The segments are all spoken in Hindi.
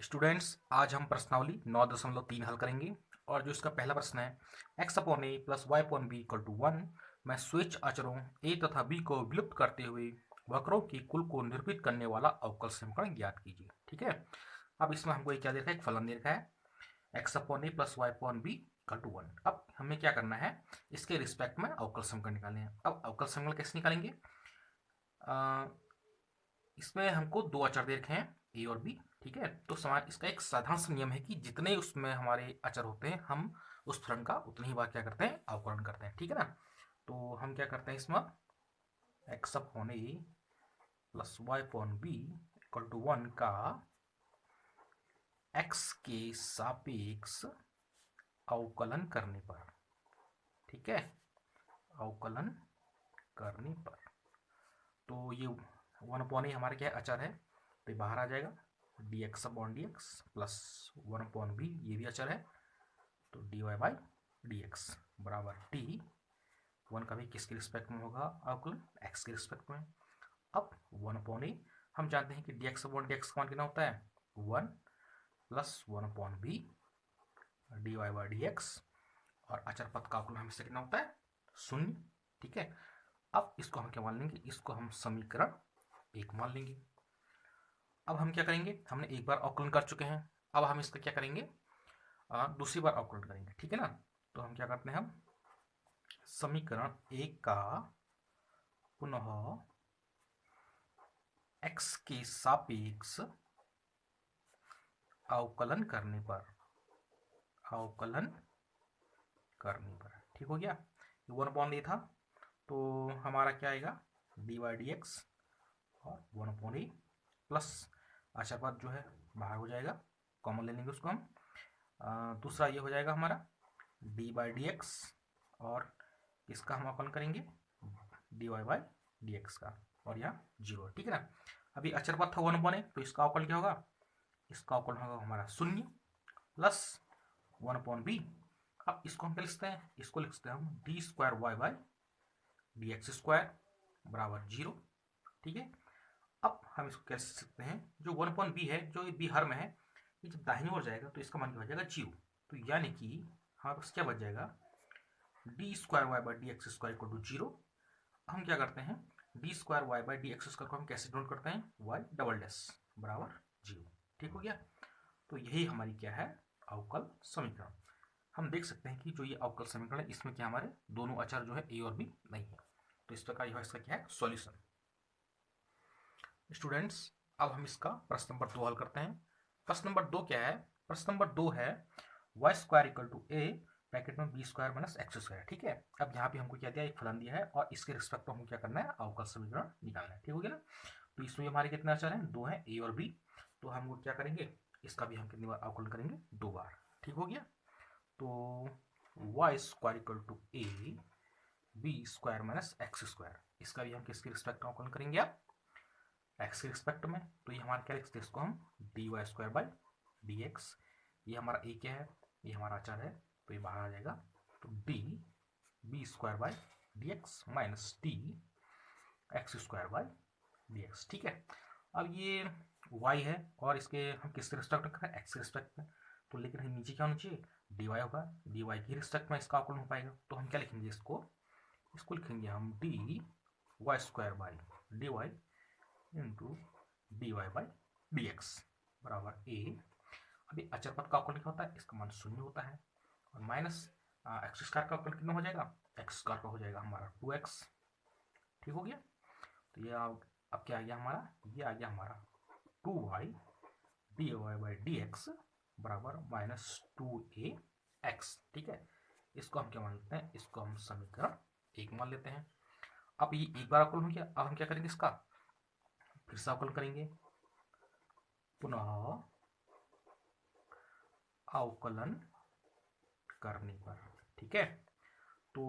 स्टूडेंट्स, आज हम प्रश्नावली 9.3 हल करेंगे। और जो इसका पहला प्रश्न है, x upon A plus Y upon B equal to 1 में स्विच अचरों a तथा b को विलुप्त करते हुए वक्रों की कुल को निरूपित करने वाला अवकल समीकरण ज्ञात कीजिए। ठीक है। अब इसमें हमको क्या दे रखा है, एक फलन दे रखा है x upon A plus Y upon B equal to 1। अब हमें क्या करना है, इसके रिस्पेक्ट में अवकल समीकरण निकालने हैं। अब अवकल समीकरण कैसे निकालेंगे? इसमें हमको दो अचर दे रखे हैं ए और बी। ठीक है, तो समान इसका एक साधारण सा नियम है कि जितने उसमें हमारे अचर होते हैं हम उस फलन का उतनी ही बार क्या करते हैं, अवकलन करते हैं। ठीक है ना। तो हम क्या करते हैं इसमें, X upon A plus Y upon B equal to 1 का एक्स के सापेक्ष अवकलन करने पर, ठीक है, अवकलन करने पर, तो ये 1 अपॉन ए हमारे क्या है, अचर है, तो बाहर आ जाएगा D X upon D x plus 1 upon B, ये भी अचर है, तो D Y by D x बराबर टी। 1 का भी किसके रिस्पेक्ट में होगा अवकलन, एक्स के रिस्पेक्ट में। अब 1 अपॉन ए, हम जानते हैं कि D X upon D x का मान कितना होता है, 1 plus 1 upon B D Y by D X, और अचर पद का अवकलन हमेशा कितना होता है, 0। ठीक है। अब इसको हम क्या मान लेंगे, इसको हम समीकरण 1 मान लेंगे। अब हम क्या करेंगे, हमने एक बार अवकलन कर चुके हैं, अब हम इसका क्या करेंगे, दूसरी बार अवकलन करेंगे। ठीक है ना। तो हम क्या करते हैं, हम समीकरण 1 का पुनः x के सापेक्ष अवकलन करने पर, अवकलन करने पर, ठीक हो गया। 1 अपॉन ए था, तो हमारा क्या आएगा, डी वाई डी एक्स और 1 अपॉन ए प्लस आशा पद जो है बाहर हो जाएगा, कॉमन ले लेंगे उसको हम। दूसरा ये हो जाएगा हमारा डी बाई डी एक्स, और इसका हम अवकलन करेंगे D Y by D x का, और यहाँ 0। ठीक है ना। अभी अचर पद था 1 अपॉन ए, तो इसका अवकलन क्या होगा, इसका अवकलन होगा हमारा 0 प्लस 1 अपॉन बी। अब इसको हम क्या लिखते हैं, इसको लिखते हैं हम D square Y by D x square बराबर 0। ठीक है। अब हम इसको कैसे लिख सकते हैं, जो 1 अपॉन बी है, जो बी हर में है, ये जब दाहिनी ओर जाएगा तो इसका मान क्या हो जाएगा, 0। तो यानी कि हमारे पास क्या बच जाएगा, D square Y by D x square equal to 0। हम क्या करते हैं, D square Y by D x square को हम कैसे डिनोट करते हैं, वाई डबल डैश बराबर 0। ठीक हो गया। तो यही हमारी क्या है, अवकल समीकरण। हम देख सकते हैं कि जो ये अवकल समीकरण है, इसमें क्या हमारे दोनों अचर जो है ए और बी नहीं है। तो इस प्रकार यह इसका क्या है, सॉल्यूशन। स्टूडेंट्स, अब हम इसका प्रश्न नंबर 2 हल करते हैं। प्रश्न नंबर 2 क्या है, प्रश्न नंबर 2 है y square equal to a bracket में b square minus x square. ठीक है। अब यहाँ पे हमको क्या दिया, एक फलन दिया है, और इसके रिस्पेक्ट में हमको क्या करना है, अवकल समीकरण निकालना है। ठीक हो गया ना। तो इसमें हमारे कितने अचर हैं, 2 हैं, ए और बी। तो हम लोग क्या करेंगे, इसका भी हम कितनी बार अवकलन करेंगे, 2 बार। ठीक हो गया। तो Y square equal to A B square minus x square, इसका भी हम किसके रिस्पेक्ट में अवकलन करेंगे, आप एक्स के रिस्पेक्ट में। तो ये हमारा क्या लिखते हैं, इसको हम D Y square by D X, ये हमारा ए क्या है, ये हमारा अचर है, तो ये बाहर आ जाएगा, तो D B square by D x minus D x square by D x. ठीक है। अब ये y है, और इसके हम किसके रिस्पेक्ट में करें, एक्स के रिस्पेक्ट में। तो लेकिन हम नीचे क्या होना चाहिए, डी वाई होगा, डी वाई के रिस्पेक्ट में इसका अवकलन हो पाएगा। तो हम क्या लिखेंगे, इसको इसको लिखेंगे हम D Y square by D Y into D Y by D x बराबर ए। अभी अचर पद का अवकलन क्या होता है, इसका मान 0 होता है, और माइनस एक्स स्क्वायर का अवकलन कितना हो जाएगा, एक्स स्क्वायर का हो जाएगा हमारा 2x। ठीक हो गया। तो ये अब क्या आ गया हमारा, ये आ गया हमारा 2y D Y by D x बराबर माइनस 2ax। ठीक है। इसको हम क्या मान लेते हैं, इसको हम समीकरण 1 मान लेते हैं। अब ये एक बार अवकलन हो गया, अब हम क्या करेंगे, इसका फिर से अवकलन करेंगे, पुनः अवकलन करने पर। ठीक है। तो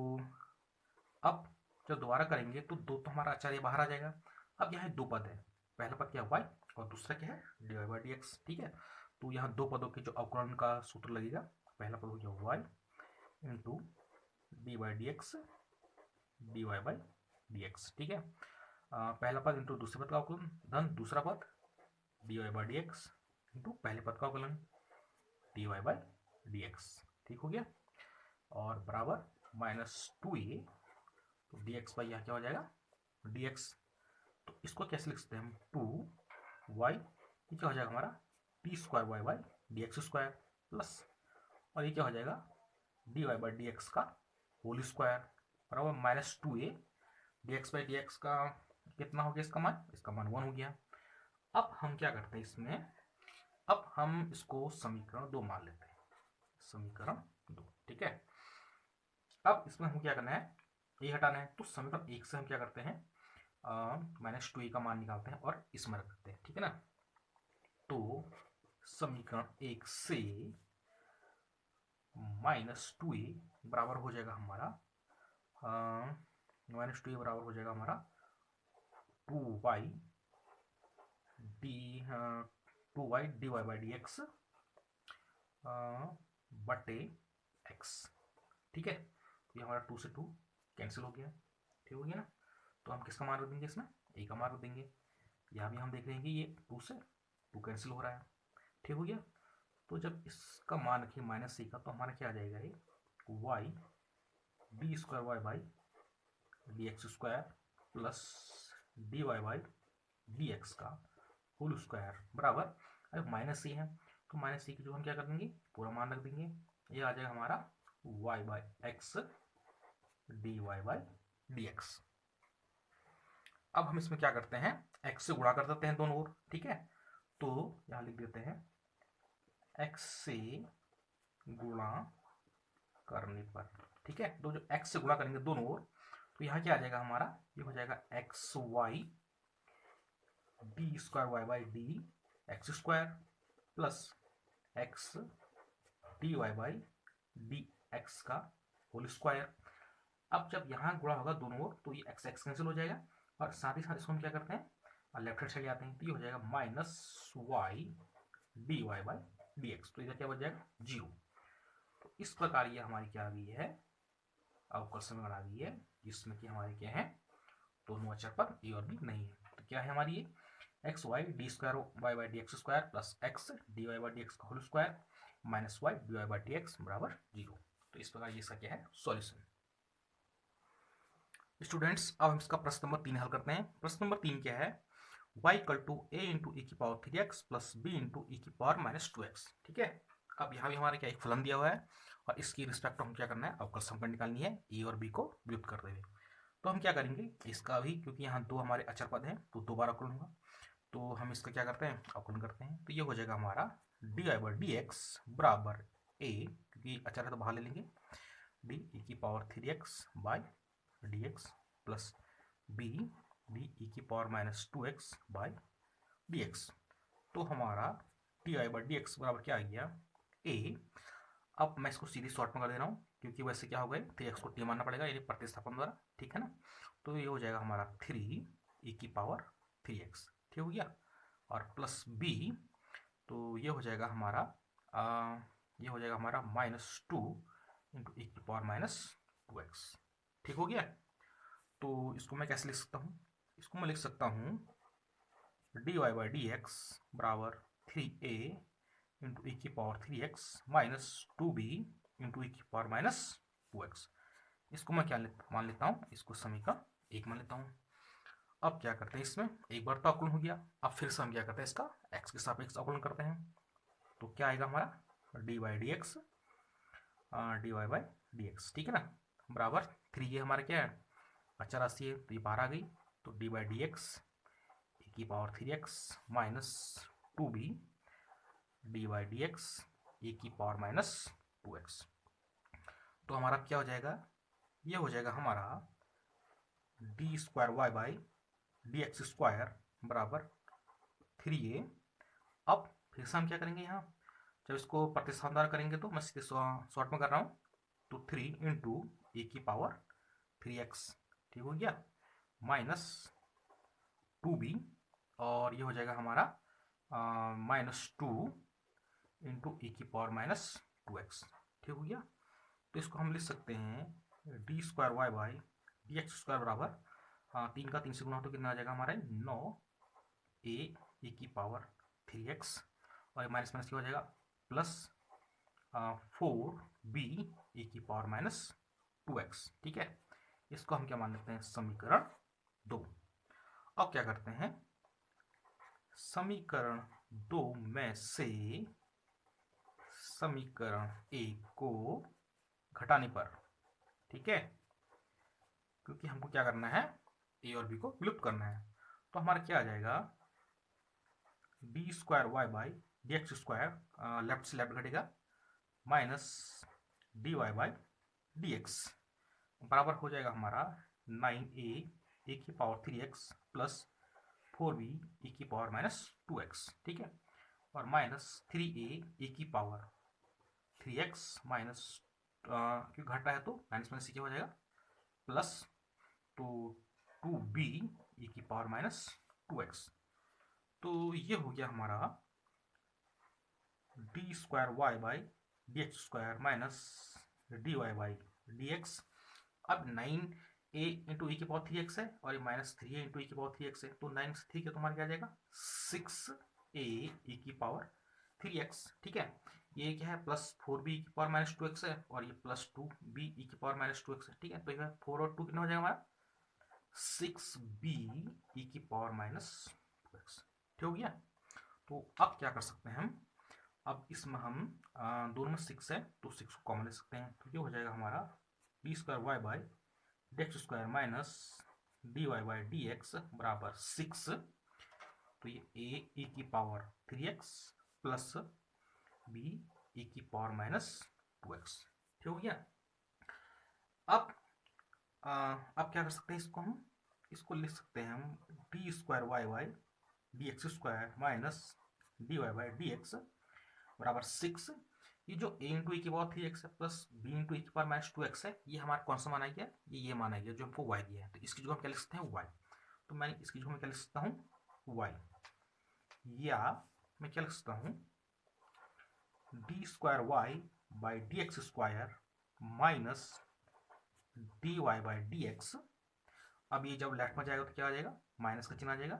अब जब दोबारा करेंगे तो दो तो हमारा अचर बाहर आ जाएगा। अब यहाँ 2 पद है, पहला पद क्या है y, और दूसरा क्या है D Y by D x. ठीक है। तो यहाँ 2 पदों के जो अवकलन का सूत्र लगेगा, पहला पद हो गया y into D by D X D Y by D x. ठीक है। पहला पद इंटू दूसरे पद का अवकलन, धन दूसरा पद D Y by D X into पहले पद का अवकलन D Y by D x, ठीक हो गया, और बराबर -2a, तो डी एक्स बाई यहाँ क्या हो जाएगा डी एक्स, तो इसको कैसे लिख सकते हैं हम 2y, ये क्या हो जाएगा हमारा T square Y by D x square plus, और ये क्या हो जाएगा D Y by D x का होल स्क्वायर बराबर -2a, D X by D x का कितना हो गया इसका मान 1 हो गया। अब हम क्या करते हैं इसमें, अब हम इसको समीकरण 2 मान लेते हैं, समीकरण 2, ठीक है। अब इसमें हम क्या करना है, ये हटाना है, तो समीकरण 1 से हम क्या करते हैं -2a का मान निकालते हैं और इसमें रख देते हैं, ठीक है ना। तो समीकरण 1 से -2a बराबर हो जाएगा हमारा -2a बराबर हो जाएगा हमारा 2y D Y by D X बटे x, ठीक है। तो ये हमारा 2 से 2 कैंसिल हो गया, ठीक हो गया ना। तो हम किसका मान रख देंगे इसमें, a का मान रख देंगे। यहाँ भी हम देख रहे हैं कि ये 2 से 2 कैंसिल हो रहा है, ठीक हो गया। तो जब इसका मान रखिए -a का, तो हमारा क्या आ जाएगा ये y D square Y by D x square plus D Y by D x का होल स्क्वायर बराबर, अब -a है तो -a की जो हम क्या कर देंगे पूरा मान रख देंगे, ये आ जाएगा हमारा y by X D Y by D X. अब हम इसमें क्या करते हैं x से गुणा कर देते हैं दोनों ओर, ठीक है। तो यहाँ लिख देते हैं x से गुणा करने पर, ठीक है। तो जो x से गुणा करेंगे दोनों ओर, तो यहाँ क्या आ जाएगा हमारा, ये हो जाएगा X Y D square Y by D x square plus x D Y by D x का होल स्क्वायर। अब जब यहाँ गुणा होगा दोनों ओर, तो ये एक्स एक्स कैंसिल हो जाएगा, और साथ ही साथ इसको हम क्या करते हैं लेफ्ट हैंड साइड आते हैं, तो ये हो जाएगा -y D Y by D x, तो इधर क्या बच जाएगा 0। तो इस प्रकार ये हमारी क्या आ गई है अवकल समीकरण आ गई है, जिसमें कि हमारे क्या है दोनों अचर पर a और b नहीं है। तो क्या है हमारी ये x Y D square Y by D x square plus x D Y by D x का whole square minus y d Y by D x बराबर 0। तो इस प्रकार ये इसका क्या है सॉल्यूशन। स्टूडेंट्स अब हम इसका प्रश्न नंबर 3 हल करते हैं। प्रश्न नंबर 3 क्या है, y equal to a into e की power 3x plus b into e की पावर -2x, ठीक है। अब यहाँ भी हमारे क्या एक फलन दिया हुआ है, और इसकी रिस्पेक्ट हम क्या करना है अवकल समीकरण निकालनी है a और b को व्युत्पन्न करते हुए। तो हम क्या करेंगे इसका भी, क्योंकि यहाँ दो हमारे अचर पद हैं तो दो बार अवकलन होगा, तो हम इसका क्या करते हैं अवकलन करते हैं। तो ये हो जाएगा हमारा D Y by D x बराबर a, क्योंकि अचर है तो बाहर ले लेंगे, डी ई की power 3x by D x plus b d e की power -2x by D x. तो हमारा D Y by D x बराबर क्या आ गया a। अब मैं इसको सीधी शॉर्ट में कर दे रहा हूँ, क्योंकि वैसे क्या हो गए 3x को t मानना पड़ेगा यानी प्रतिस्थापन द्वारा, ठीक है ना। तो ये हो जाएगा हमारा 3 ई की पावर 3x, ठीक हो गया, और प्लस b, तो ये हो जाएगा हमारा -2 इंटू ई की पावर -2x, ठीक हो गया। तो इसको मैं कैसे लिख सकता हूँ, इसको मैं लिख सकता हूँ D Y by D x बराबर 3a इंटू ई की power 3x minus 2b into e की पावर -2x। इसको मैं क्या मान लेता हूँ, इसको समीकरण 1 मान लेता हूँ। अब क्या करते हैं इसमें एक बार तो अवकलन हो गया, अब फिर से हम क्या करते हैं इसका x के सापेक्ष अवकलन करते हैं। तो क्या आएगा हमारा D Y D X D Y by D x, ठीक है ना, बराबर 3 ये हमारा क्या है अचर राशि है तो ये बाहर आ गई, तो d by D x e की power 3x minus 2b d Y D x e की पावर -2x। तो हमारा क्या हो जाएगा, ये हो जाएगा हमारा D square Y by D x square बराबर 3a। अब फिर से हम क्या करेंगे यहाँ, जब इसको प्रतिस्थापन द्वारा करेंगे तो मैं सीधे शॉर्ट में कर रहा हूँ, तो 3 इंटू ए की पावर 3x, ठीक हो गया, -2b, और ये हो जाएगा हमारा -2 इंटू ई की पावर -2x, ठीक हो गया। तो इसको हम लिख सकते हैं D square Y by D x square बराबर 3 का 3 से गुना तो कितना आ जाएगा हमारा 9 ए की पावर 3x, और माइनस माइनस क्या हो जाएगा प्लस 4b e की पावर माइनस 2x। ठीक है, इसको हम क्या मान लेते हैं समीकरण 2। अब क्या करते हैं, समीकरण 2 में से समीकरण 1 को घटाने पर, ठीक है, क्योंकि हमको क्या करना है ए और बी को विलुप्त करना है, तो हमारा क्या आ जाएगा D square Y by D x square, left से लेफ्ट घटेगा, minus D Y by D x बराबर हो जाएगा हमारा 9a ए की पावर 3x प्लस 4b ए की पावर माइनस 2x। ठीक है, और माइनस 3a ए की पावर 3x माइनस, क्यों घट रहा है तो माइनस माइनस क्या हो जाएगा प्लस, तो 2b ए की पावर माइनस 2x। तो ये हो गया हमारा D square Y by D x square minus D Y by D X. अब 9a इंटू ए की पावर 3x है और ये माइनस 3a इंटू ए की पावर 3x है, तो 9 से 3 क्या तुम्हारा क्या आ जाएगा 6a ए की पावर 3x। ठीक है, ये क्या है प्लस 4b की पावर माइनस 2x है और ये प्लस 2b ई की पावर माइनस 2x है। ठीक है, तो ये 4 और 2 कितना हो जाएगा हमारा 6b ई की पावर माइनस 2x। ठीक हो गया, तो अब क्या कर सकते हैं हम, अब इसमें हम दोनों में 6 है तो 6 को कॉमन ले सकते हैं, तो ये हो जाएगा हमारा D square Y by D x square minus D Y by D x बराबर 6। तो ये ए की पावर 3x प्लस बी ए की पावर माइनस 2x। ठीक हो गया, अब क्या कर सकते हैं इसको, हम इसको लिख सकते हैं हम D square Y by D x square minus D Y by D x बराबर 6। ये जो a इंटू ए की पावर 3x है प्लस b इंटू ए की पावर माइनस 2x है, ये हमारा कौन सा माना गया, ये माना गया जो हमको y दिया है, तो इसकी जगह हम क्या लिख सकते हैं y। तो मैं इसकी जगह में क्या लिख सकता हूँ y, या मैं क्या लिख सकता हूँ D square Y by D x square minus D Y by D X. अब ये जब लेफ्ट में जाएगा तो क्या आ जाएगा माइनस का चिन्ह आ जाएगा,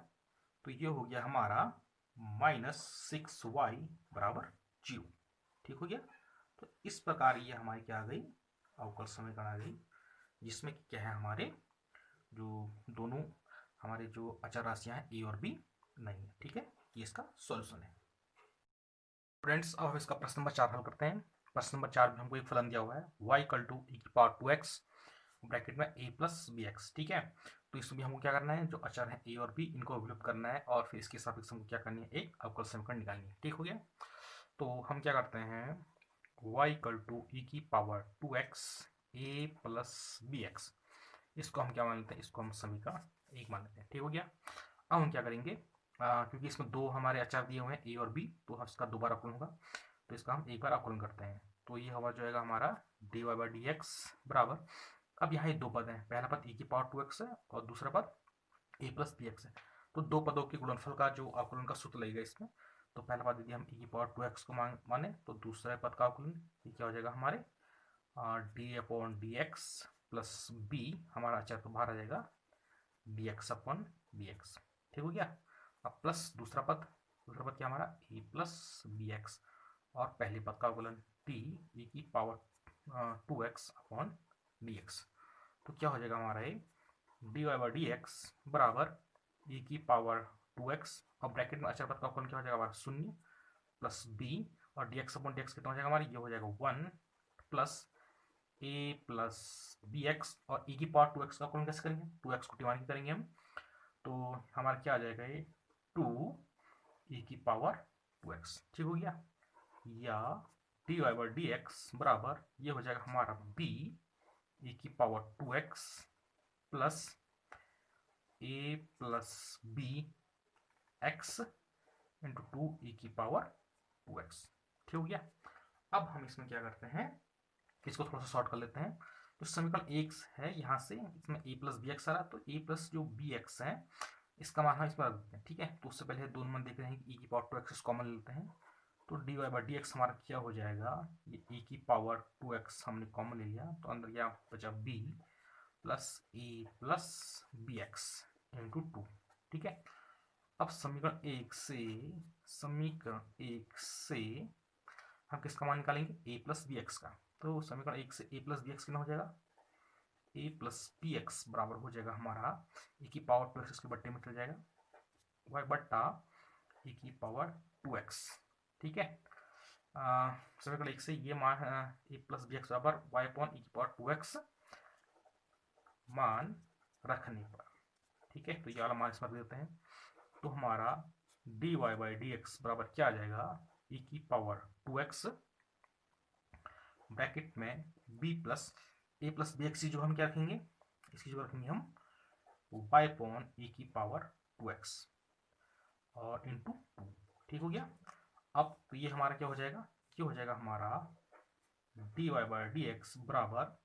तो ये हो गया हमारा माइनस 6y बराबर 0। ठीक हो गया, तो इस प्रकार ये हमारी क्या आ गई अवकल समीकरण आ गई, जिसमें क्या है हमारे जो दोनों हमारे जो अचर राशियां हैं ए और बी नहीं है। ठीक है, ये इसका सॉल्यूशन है। फ्रेंड्स, अब हम इसका प्रश्न नंबर 4 हल करते हैं। प्रश्न नंबर 4 में हमको एक फलन दिया हुआ है y इक्वल टू e की पावर 2x ब्रैकेट में a प्लस bx। ठीक है, तो इसमें भी हमको क्या करना है, जो अचर है a और b इनको विलुप्त करना है और फिर इसके सापेक्ष हमको क्या करनी है एक अवकल समीकरण निकालनी है। ठीक हो गया, तो हम क्या करते हैं y इक्वल टू e की power 2x a plus bx, इसको हम क्या मान लेते हैं, इसको हम समीकरण 1 मान लेते हैं। ठीक हो गया, अब हम क्या करेंगे, क्योंकि इसमें दो हमारे अचर दिए हुए हैं a और b, तो इसका दो बार अवकलन होगा, तो इसका हम एक बार अवकलन करते हैं। तो ये हवा जो है हमारा D Y by D x बराबर, अब यहाँ ये दो पद हैं, पहला पद e की पावर 2x है और दूसरा पद a प्लस बी एक्स है, तो दो पदों के गुणनफल का जो अवकलन का सूत्र लगेगा इसमें, तो पहला पद यदि हम e की पावर 2x को माने तो दूसरे पद का अवकलन ये क्या हो जाएगा हमारे D upon D x plus B, हमारा अचर तो बाहर आ जाएगा D X upon D x. ठीक हो गया, अब प्लस दूसरा पद क्या हमारा ए प्लस बी एक्स और पहले पद का अवकलन टी ई की power 2x upon D x, तो क्या हो जाएगा हमारा ये D Y by D x बराबर ई की पावर 2x और ब्रैकेट में अचर पद का अवकलन क्या हो जाएगा हमारा 0 प्लस बी और D X upon D x कितना हो जाएगा हमारा, ये हो जाएगा 1 प्लस ए प्लस बी एक्स और ई की पावर 2x का अवकलन कैसे करेंगे, 2x को डिवाइड करेंगे हम, तो हमारा क्या आ जाएगा ये 2 ई की पावर 2x। ठीक हो गया, या D Y by D x बराबर ये हो जाएगा हमारा b ई की power 2x plus a plus B X into 2 E की पावर 2x। ठीक हो गया, अब हम इसमें क्या करते हैं, इसको थोड़ा सा शॉर्ट कर लेते हैं। तो समीकरण 1 है, यहाँ से इसमें a प्लस बी एक्स आ रहा है, तो a प्लस जो बी एक्स है इसका मान हम इसमें रख देते हैं। ठीक है, तो उससे पहले दोनों में देख रहे हैं कि e की पावर 2x कॉमन लेते हैं, तो D Y by D X हमारा क्या हो जाएगा, ये e की पावर 2x हमने कॉमन ले लिया, तो अंदर क्या बचा b प्लस ए प्लस बी एक्स इंटू 2। ठीक है, अब समीकरण एक से हम किसका मान निकालेंगे, ए प्लस बी एक्स का। तो समीकरण एक से ए प्लस बी एक्स कितना हो जाएगा, ए प्लस बी एक्स बराबर हो जाएगा हमारा ए की पावर 2x इसके बट्टे में चल जाएगा वाई बट्टा ए की पावर 2x। ठीक है, समीकरण एक से ये मान ए प्लस बी एक्स बराबर वाई अपॉन ए की पावर 2x मान रखने पर। ठीक है, तो ये वाला मान इसमें देते हैं, तो हमारा dy बाई डी एक्स बराबर क्या आ जाएगा, e की पावर 2x ब्रैकेट में b प्लस ए प्लस बी एक्स जो हम क्या रखेंगे, इसकी जो रखेंगे हम y अपॉन e की पावर 2x और इंटू 2। ठीक हो गया। अब तो ये हमारा क्या हो जाएगा, ये हो जाएगा हमारा dy बाई डी एक्स बराबर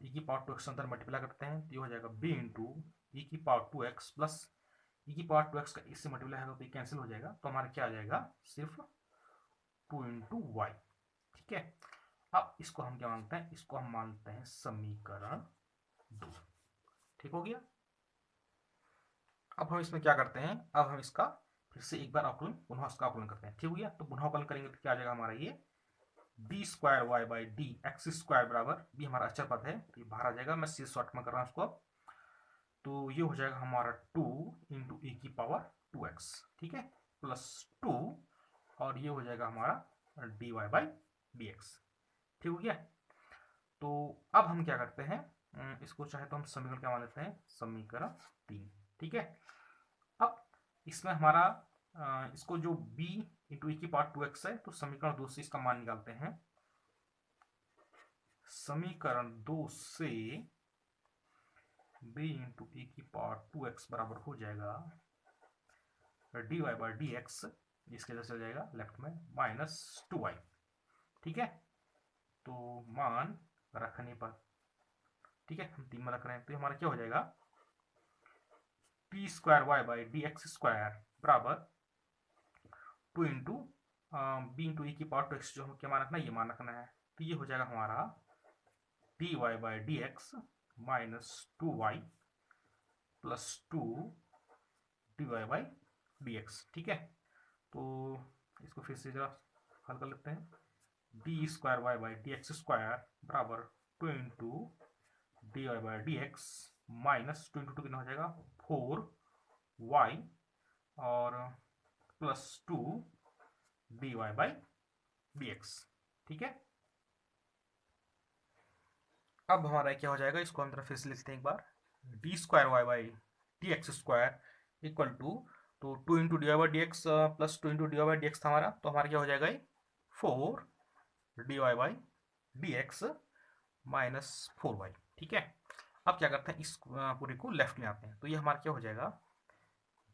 e की पावर 2x अंदर मल्टीप्लाई करते हैं तो ये हो जाएगा b इंटू ई की पावर 2x प्लस ई की पावर 2x का इससे मल्टीप्लाई होगा तो ये कैंसिल हो जाएगा, तो हमारा क्या आ जाएगा सिर्फ 2 इंटू वाई। ठीक है, अब इसको हम क्या मानते हैं, इसको हम मानते हैं समीकरण 2। ठीक हो गया। अब हम इसमें क्या करते हैं, अब हम इसका फिर से एक बार अवकलन पुनः इसका अवकलन करते हैं। ठीक हो गया, तो पुनः अवकलन करेंगे तो क्या आ जाएगा हमारा ये D square Y by D x square बराबर बी हमारा अचर पद है तो ये बाहर आ जाएगा, मैं सीधे शॉर्ट में कर रहा हूँ इसको। तो ये हो जाएगा हमारा 2 इंटू ए की पावर 2x। ठीक है, प्लस 2 और ये हो जाएगा हमारा D Y by D x. ठीक हो गया। तो अब हम क्या करते हैं, इसको चाहे तो हम समीकरण क्या मान लेते हैं, समीकरण 3। ठीक है, अब इसमें हमारा इसको जो b इंटू ई की पावर 2x है तो समीकरण 2 से इसका मान निकालते हैं। समीकरण 2 से b इंटू ई की पावर 2x बराबर हो जाएगा D Y by D X, इसके लिए चल जाएगा लेफ्ट में माइनस 2y। ठीक है, तो मान रखने पर, ठीक है हम 3 में रख रहे हैं तो हमारा क्या हो जाएगा T square Y by D x square बराबर 2 इंटू बी इंटू ई की पावर 2x जो हम क्या मान रखना है, ये मान रखना है। तो ये हो जाएगा हमारा D Y by D x minus 2y plus 2 D Y by D x. ठीक है, तो इसको फिर से जरा हल कर लेते हैं। D square Y by D x square बराबर 2 into D Y by D x minus 2 into 2 कितना हो जाएगा 4y और plus 2 D Y by D x. ठीक है, अब हमारा क्या हो जाएगा, इसको हम तरफ फिर से लिखते हैं एक बार, d square Y by D x square equal to, तो 2 into D Y by D x plus 2 into D Y by D x था हमारा, तो हमारा क्या हो जाएगा 4 D Y by D x minus 4y। ठीक है, अब क्या करते हैं, इस पूरे को लेफ्ट में आते हैं तो ये हमारा क्या हो जाएगा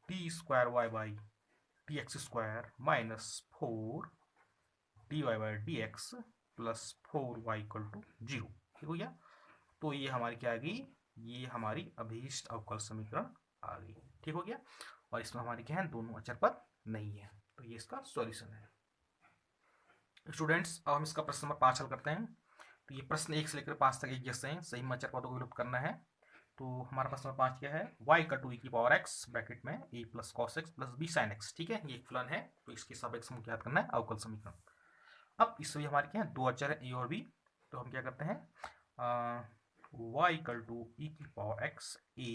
D square Y by D x square minus 4 D Y by D x plus 4y equal to 0। ठीक हो गया, तो ये हमारी क्या आ गई, ये हमारी अभीष्ट अवकल समीकरण आ गई। ठीक हो गया, और इसमें हमारी क्या है, दोनों अचर पद नहीं है, तो ये इसका सॉल्यूशन है। स्टूडेंट्स, अब हम इसका प्रश्न नंबर 5 हल करते हैं। तो ये प्रश्न 1 से लेकर 5 तक एक जैसे हैं, सही में अचर पदों को विलुप्त करना है। तो हमारा प्रश्न नंबर 5 क्या है, y का 2e की पावर x ब्रैकेट में a plus cos x plus b sign x. ठीक है, ये एक फलन है तो इसके सापेक्ष हम क्या करना है, अवकल समीकरण। अब इसमें हमारे क्या है, दो अचर है a और b, तो हम क्या करते हैं y इक्वल टू e की power x a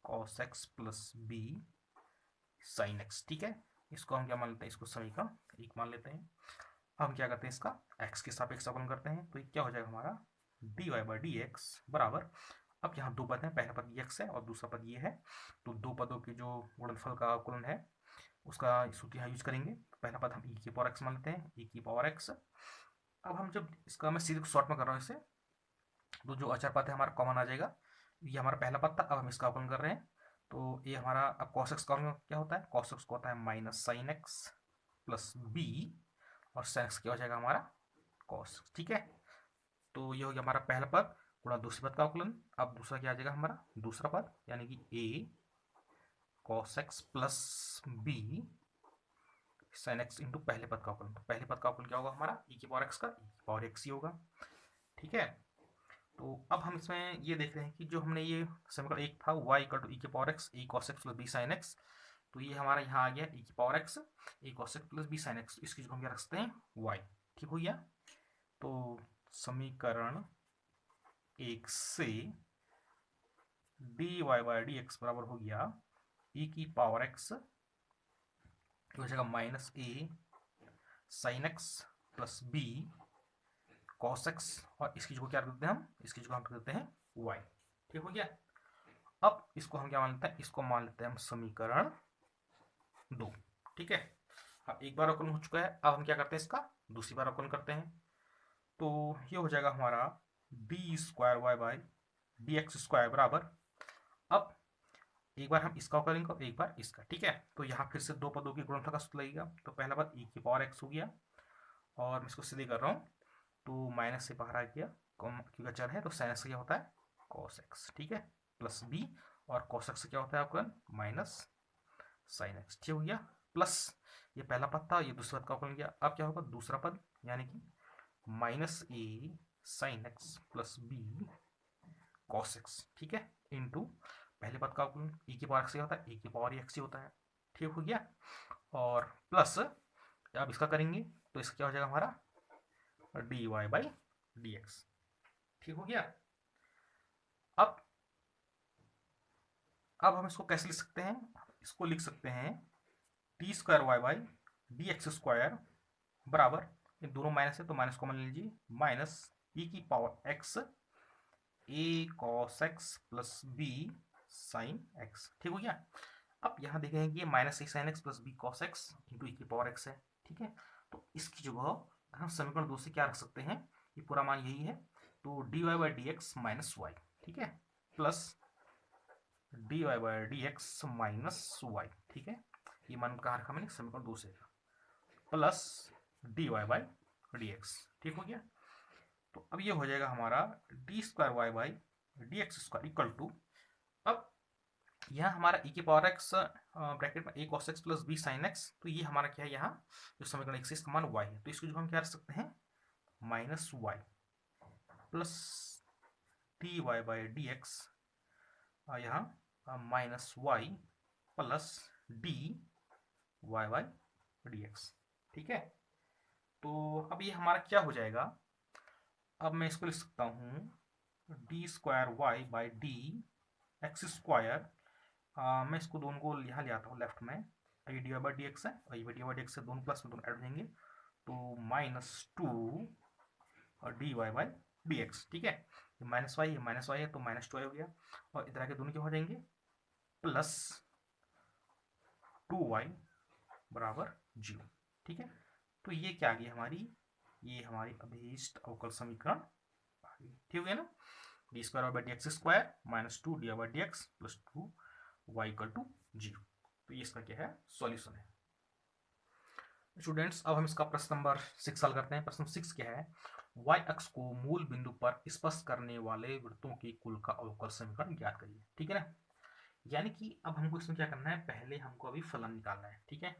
cos x plus b sign x. ठीक है, इसको हम क्या मान लेते हैं, इसको समीकरण 1 मान लेते हैं। हम क्या करते हैं, इसका x के सापेक्ष अवकलन करते हैं तो ये क्या हो जाएगा हमारा D Y by D x बराबर, अब यहाँ दो पद हैं, पहला पद ये x है और दूसरा पद ये है, तो दो पदों के जो गुणनफल का अवकलन है उसका सूत्र यहाँ यूज करेंगे। तो पहला पद हम e की पावर x मान लेते हैं, e की पावर x। अब हम जब इसका मैं सीधे शॉर्ट में कर रहा हूँ इसे, तो जो अचर पद है हमारा कॉमन आ जाएगा, ये हमारा पहला पद था, अब हम इसका अवकलन कर रहे हैं तो ये हमारा अब cos x का क्या होता है, cos x को होता है minus sign x plus b और sin x क्या हो जाएगा हमारा cos। ठीक है, तो ये हो गया हमारा पहला पद गुणा दूसरे पद का अवकलन। अब दूसरा क्या आ जाएगा हमारा दूसरा पद, यानी कि a cos x plus b sin x into पहले पद का अवकलन। तो पहले पद का अवकलन क्या होगा हमारा e की पावर x का e की पावर x ही होगा। ठीक है, तो अब हम इसमें ये देख रहे हैं कि जो हमने ये समीकरण 1 था y इक्वल टू e की power x a cos x plus b sin x, तो ये हमारा यहाँ आ गया e की power x, a cos x plus b sin x, इसकी जगह हम क्या रख सकते हैं y। ठीक हो गया। तो समीकरण 1 से dy बाई डी एक्स बराबर हो गया e की पावर x हो जाएगा minus a sin x plus b cos x, और इसकी जगह क्या रख देते हैं हम, इसकी जगह हम रख देते हैं y। ठीक हो गया। अब इसको हम क्या मान लेते हैं, इसको मान लेते हैं हम समीकरण 2। ठीक है। अब एक बार अवकलन हो चुका है, अब हम क्या करते हैं, इसका दूसरी बार अवकलन करते हैं। तो ये हो जाएगा हमारा D square Y by D x square बराबर, अब एक बार हम इसका अवकलन करेंगे और एक बार इसका। ठीक है। तो यहाँ फिर से दो पदों की गुणनफल का सूत्र लगेगा। तो पहला पद e की पावर x हो गया, और मैं इसको सीधे कर रहा हूँ, तो माइनस से बाहर आ गया क्योंकि चर है, तो साइन एक्स क्या होता है cos x। ठीक है। प्लस b, और cos x से क्या होता है अवकलन माइनस साइन एक्स। ठीक हो गया। प्लस ये पहला पद था, ये दूसरा पद का अवकलन किया। अब क्या होगा दूसरा पद, यानी कि minus a sine x plus b cos x. ठीक है। इंटू पहले पद का अवकलन e की पावर x से होता है, e की पावर x से होता है। ठीक हो गया। और प्लस अब इसका करेंगे तो इसका क्या हो जाएगा हमारा D Y by D x. ठीक हो गया। अब हम इसको कैसे लिख सकते हैं, इसको लिख सकते हैं t square Y by D x square बराबर, ये दोनों माइनस है तो माइनस कॉमन ले लीजिए, माइनस ई की power x a cos x plus b sine x. ठीक हो गया। अब यहाँ देखेंगे कि ये minus a sine x plus b cos x into e की पावर एक्स है। ठीक है। तो इसकी जगह हम समीकरण 2 से क्या रख सकते हैं, ये पूरा मान यही है, तो D Y by D x minus y. ठीक है। Plus D Y by D x minus y. ठीक है। ये मान कहाँ रखा मैंने, समीकरण 2 से, plus D Y by D x. ठीक हो गया। तो अब ये हो जाएगा हमारा D square Y by D x square equal to, अब यहाँ हमारा e की पावर x ब्रैकेट में a cos x plus b sin x, तो ये हमारा क्या है, यहाँ जो समीकरण x इसका मान y है, तो इसको जो हम क्या रख सकते हैं minus y plus D Y by D x, यहाँ minus y plus D Y by D x. ठीक है। तो अब ये हमारा क्या हो जाएगा, अब मैं इसको लिख सकता हूँ D square Y by D x square, मैं इसको दोनों को यहाँ ले आता हूँ लेफ्ट में, ये D Y by D x है और ये डी वाई डी एक्स है, दोनों प्लस में दोनों ऐड हो जाएंगे, तो माइनस 2 और d Y by D x. ठीक है। ये माइनस वाई है तो माइनस 2 हो गया, और इधर आके दोनों क्या हो जाएंगे प्लस 2y बराबर 0। ठीक है। तो ये क्या आ गई हमारी, ये हमारी अभीष्ट अवकल समीकरण आ गई। ठीक है ना, d square by D x square minus 2 d by D x plus 2 y equal to 0। तो ये इसका क्या है सॉल्यूशन है। स्टूडेंट्स अब हम इसका प्रश्न नंबर 6 सॉल्व करते हैं। प्रश्न 6 क्या है, y अक्ष को मूल बिंदु पर स्पर्श करने वाले वृत्तों की कुल का अवकल समीकरण ज्ञात करिए। ठीक है ना, यानी कि अब हमको इसमें क्या करना है, पहले हमको अभी फलन निकालना है। ठीक है।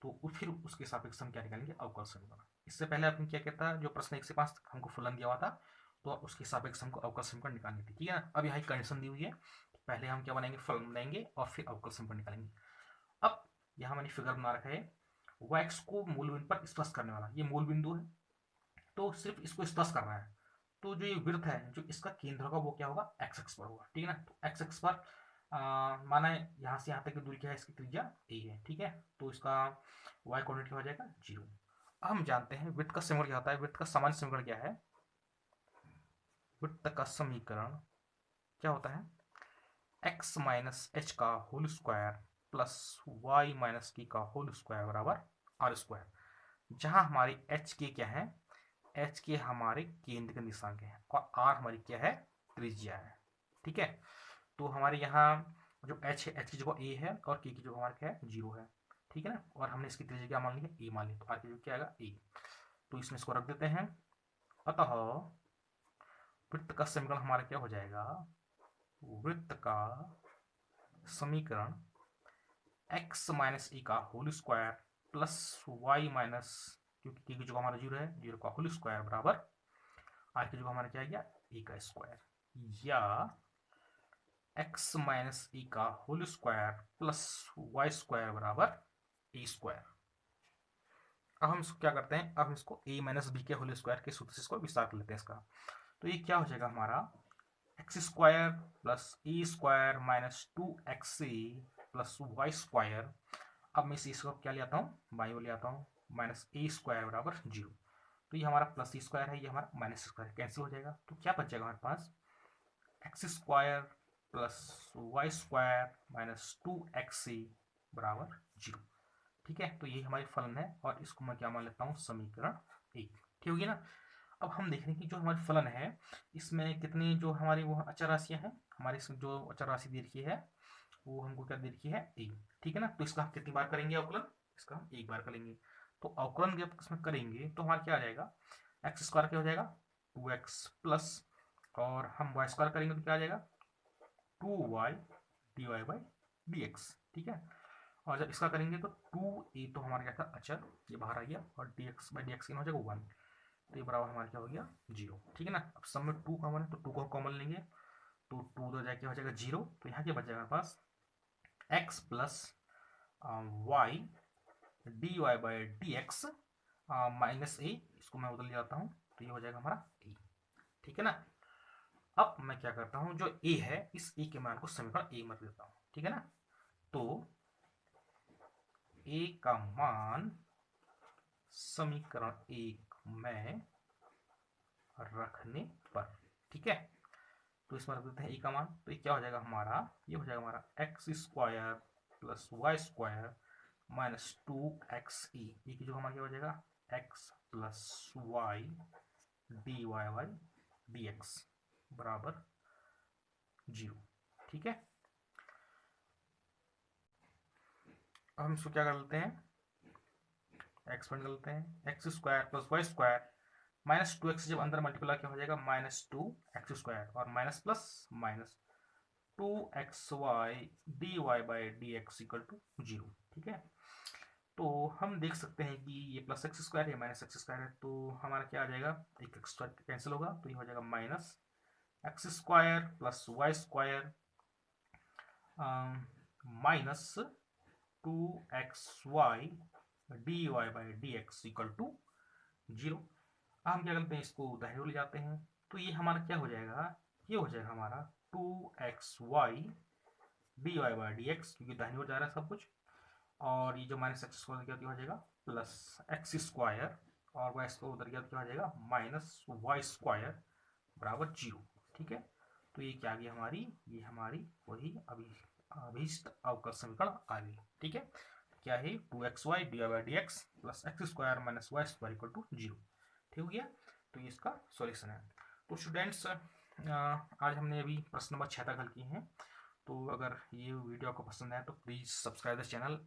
तो फिर उसके सापेक्ष हम क्या निकालेंगे अवकल समीकरण। इससे पहले आपने क्या किया था, जो प्रश्न 1 से 5 तक हमको फलन दिया हुआ था, तो उसके सापेक्ष हमको अवकल समीकरण निकालनी थी। ठीक है ना। अब यहाँ कंडीशन दी हुई है, पहले हम क्या बनाएंगे फलन बनाएंगे और फिर अवकल समीकरण निकालेंगे। अब यहाँ मैंने फिगर बना रखा है, y को मूल बिंदु पर स्पर्श करने वाला, ये मूल बिंदु है तो सिर्फ इसको स्पर्श कर रहा है, तो जो ये वृत्त है जो इसका केंद्र होगा वो क्या होगा एक्स एक्स पर होगा। ठीक है ना। तो एक्स एक्स पर माना यहाँ से यहाँ तक की दूरी क्या है, इसकी त्रिज्या a है। ठीक है। तो इसका y कोऑर्डिनेट क्या हो जाएगा 0। हम जानते हैं वृत्त का समीकरण क्या होता है, वृत्त का सामान्य समीकरण क्या है, वृत्त का समीकरण क्या होता है x माइनस एच का whole square plus y minus k का होल स्क्वायर बराबर आर स्क्वायर, जहां हमारी h के क्या है, h के हमारे केंद्र के निशांक है और r हमारी क्या है त्रिज्या है। ठीक है। तो हमारे यहाँ जो h है, h की जगह a है और k की जगह हमारा क्या है 0 है। ठीक है ना। और हमने इसकी त्रिज्या क्या मान ली है a मान ली, तो r की जगह क्या आएगा a, तो इसमें इसको रख देते हैं। अतः वृत्त का समीकरण हमारा क्या हो जाएगा, वृत्त का समीकरण x माइनस ए का whole square plus y minus, क्योंकि k की जगह हमारा 0 है, 0 का होल स्क्वायर बराबर r की जगह हमारा क्या आ गया a का स्क्वायर, या एक्स माइनस ई का whole square plus y square बराबर ए स्क्वायर। अब हम इसको क्या करते हैं, अब इसको ए माइनस बी के होल स्क्वायर के सूत्र से इसको विस्तार कर लेते हैं इसका। तो ये क्या हो जाएगा हमारा x square plus a square minus 2xc plus y square. अब मैं इसको क्या ले आता हूँ, बाई ले आता हूँ, माइनस ए स्क्वायर बराबर 0। तो ये हमारा प्लस ई स्क्वायर है, ये हमारा माइनस स्क्वायर कैंसिल हो जाएगा। तो क्या बच जाएगा हमारे पास x square plus y square minus 2xc बराबर 0। ठीक है, तो ये हमारी फलन है और इसको मैं क्या मान लेता हूँ, समीकरण 1। ठीक होगी ना। अब हम देख रहे हैं कि जो हमारी फलन है इसमें कितनी जो हमारी वो अचर राशियाँ हैं, हमारी जो अचर राशि दे रखी है वो हमको क्या दे रखी है, ए। ठीक है ना। तो इसका हम कितनी बार करेंगे अवकलन, इसका हम एक बार करेंगे। तो अवकलन जब इसमें करेंगे तो हमारा क्या आ जाएगा, एक्स स्क्वायर क्या हो जाएगा 2x प्लस, और हम वाई स्क्वायर करेंगे तो क्या आ जाएगा 2y dy बाई dx। ठीक है, और जब इसका करेंगे तो 2a तो हमारा क्या था अचर, ये बाहर आ गया, और dx बाई dx हो जाएगा 1। तो ये बराबर हमारा क्या हो गया 0। ठीक है ना। अब सब में 2 कॉमन है तो 2 को कॉमन लेंगे, तो 2 दो जाके हो जाएगा 0। तो यहाँ क्या बच जाएगा हमारे पास x plus y d Y by D x minus a, इसको मैं उधर ले जाता हूँ तो ये हो जाएगा हमारा ए। ठीक है ना। अब मैं क्या करता हूँ, जो ए है इस ए के मान को समीकरण ए में रख देता हूँ। ठीक है ना। तो ए का मान समीकरण 1 में रखने पर, ठीक है, तो इसमें रख देते हैं ए का मान। तो ये क्या हो जाएगा हमारा, ये हो जाएगा हमारा x square plus y square minus 2xe, ये की जो हमारा क्या हो जाएगा x plus y d Y by D x बराबर 0। ठीक है, अब हम इसको क्या कर लेते हैं, एक्सपेंड कर लेते हैं। X square plus y square minus 2x जब अंदर मल्टीप्लाई क्या हो जाएगा माइनस 2x स्क्वायर, और minus plus minus 2xy dy by D x equal to 0। ठीक है, तो हम देख सकते हैं कि ये प्लस एक्स स्क्वायर है माइनस एक्स स्क्वायर है, तो हमारा क्या आ जाएगा, एक एक्स्ट्रा कैंसिल होगा तो ये हो जाएगा minus x square plus y square minus 2xy dy by D x equal to 0। अब हम क्या करते हैं, इसको दाहिने ओर ले जाते हैं, तो ये हमारा क्या हो जाएगा, ये हो जाएगा हमारा 2xy dy by D x, क्योंकि दाहिने ओर जा रहा है सब कुछ, और ये जो माइनस एक्स स्क्वायर क्या हो जाएगा प्लस एक्स स्क्वायर, और वाई स्क्वायर उधर गया तो क्या हो जाएगा माइनस वाई स्क्वायर बराबर 0। ठीक है, तो ये क्या आ गई हमारी, ये हमारी वही अभीष्ट अवकल समीकरण आ गई। ठीक है, क्या है 2xy dy by D x plus x square minus y square equal to 0। ठीक हो गया, तो ये इसका सॉल्यूशन है। तो स्टूडेंट्स आज हमने अभी प्रश्न नंबर 6 तक हल किए हैं। तो अगर ये वीडियो आपको पसंद आया तो प्लीज़ सब्सक्राइब द चैनल।